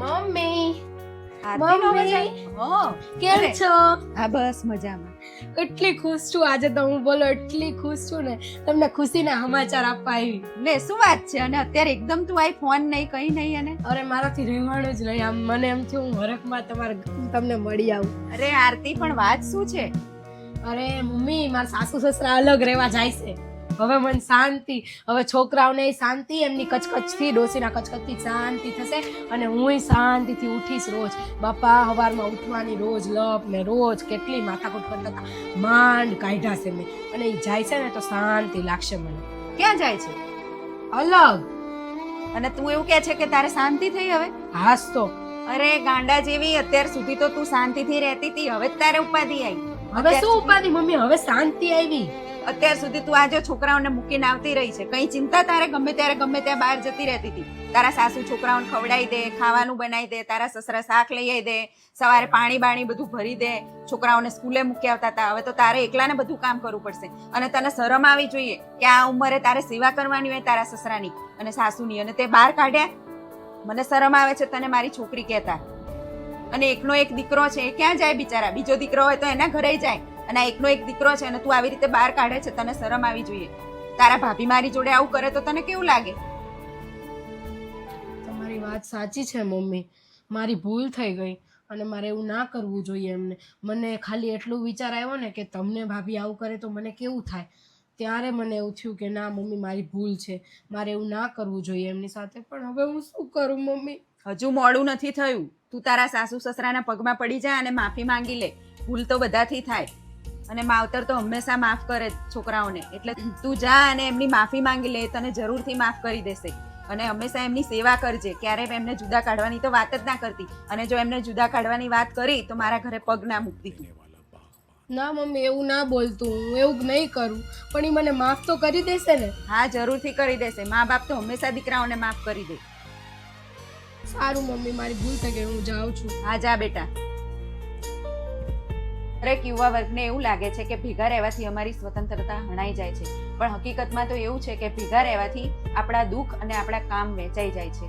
Mummy આરતીનો mummy. મજા? હો, કેમ અરે, છો? હા બસ મજામાં. કેટલી ખુશ છું આજે તો હું, બોલો એટલી ખુશ છું ને, તમને ખુશીના સમાચાર આપવા આવી. લે શું વાત છે? અને અત્યારે એકદમ તું આઈ, ફોન નહીં કઈ નહીં. અને અરે મારાથી રહેવાનું જ નહીં, આમ મને એમ થયું હું હરખમાં તમને મળી આવું. અરે આરતી, પણ વાત શું છે? અરે મમ્મી, મારા સાસુ સસરા અલગ રહેવા જાય છે. હવે મને શાંતિ, હવે છોકરાઓને શાંતિ, એમની કચકચથી, ડોસીના કચકચથી શાંતિ થશે અને હુંય શાંતિથી ઉઠીશ રોજ. બાપા સવારમાં ઉઠવાની રોજ લપ ને રોજ કેટલી માથાકૂટ કરતા હતા, માંડ કાઢ્યા છે મેં. અને એ જાય છે ને તો શાંતિ લાગશે મને. ક્યાં જાય છે? અલગ. અને તું એવું કહે છે કે તારે શાંતિ થઈ હવે? હાસ તો અરે ગાંડા જેવી, અત્યાર સુધી તો તું શાંતિથી રહેતી હતી, હવે જ તારે ઉપાધિ આવી. હવે શું ઉપાધિ મમ્મી, હવે શાંતિ આવી. અત્યાર સુધી તું આજે છોકરાઓને મૂકીને આવતી રહી છે, કઈ ચિંતા તારે ગમે ત્યારે ગમે ત્યાં બહાર જતી રહેતી હતી. તારા સાસુ છોકરાઓને ખવડાવી દે, ખાવાનું બનાવી દે, તારા સસરા શાક લઈ આવી દે, સવારે પાણી બાણી બધું ભરી દે, છોકરાઓને સ્કૂલે મૂકી આવતા હતા. હવે તો તારે એકલાને બધું કામ કરવું પડશે. અને તને શરમ આવી જોઈએ કે આ ઉંમરે તારે સેવા કરવાની હોય તારા સસરાની અને સાસુની, અને તે બહાર કાઢ્યા. મને શરમ આવે છે તને મારી છોકરી કહેતા. અને એકનો એક દીકરો છે, એ ક્યાં જાય બિચારા? બીજો દીકરો હોય તો એના ઘરે જાય, અને આ એકનો એક દીકરો છે અને તું આવી રીતે બહાર કાઢે છે. તને શરમ આવી જોઈએ. તારા ભાભી મારી જોડે આવું કરે તો તને કેવું લાગે? તમારી વાત સાચી છે મમ્મી, મારી ભૂલ થઈ ગઈ અને મારે એવું ના કરવું જોઈએ એમને. મને ખાલી એટલું વિચાર આવ્યો ને કે તમને ભાભી આવું કરે તો મને કેવું થાય, ત્યારે મને એવું થયું કે ના મમ્મી, મારી ભૂલ છે, મારે એવું ના કરવું જોઈએ એમની સાથે. પણ હવે હું શું કરું મમ્મી? હજુ મોડું નથી થયું. તું તારા સાસુ સસરાના પગમાં પડી જા અને માફી માંગી લે. ભૂલ તો બધાથી થાય અને માવતર તો હંમેશા માફ કરે જ છોકરાઓને. એટલે તું જા અને એમની માફી માંગી લે, તને જરૂરથી માફ કરી દેશે. અને હંમેશા એમની સેવા કરજે, ક્યારેય એમને જુદા કાઢવાની તો વાત જ ના કરતી. અને જો એમને જુદા કાઢવાની વાત કરી તો મારા ઘરે પગ ના મૂકતી. ના મમ્મી, એવું ના બોલતું, હું એવું નહીં કરું. પણ એ મને માફ તો કરી દેશે ને? હા, જરૂરથી કરી દેશે. મા બાપ તો હંમેશા દીકરાઓને માફ કરી દે. સારું મમ્મી, મારી ભૂલ થઈ ગઈ, હું જાઉં છું. હા, જા બેટા. દરેક યુવા વર્ગને એવું લાગે છે કે ભેગા રહેવાથી અમારી સ્વતંત્રતા હણાઈ જાય છે, પણ હકીકતમાં તો એવું છે કે ભેગા રહેવાથી આપણા દુઃખ અને આપણા કામ વહેંચાઈ જાય છે.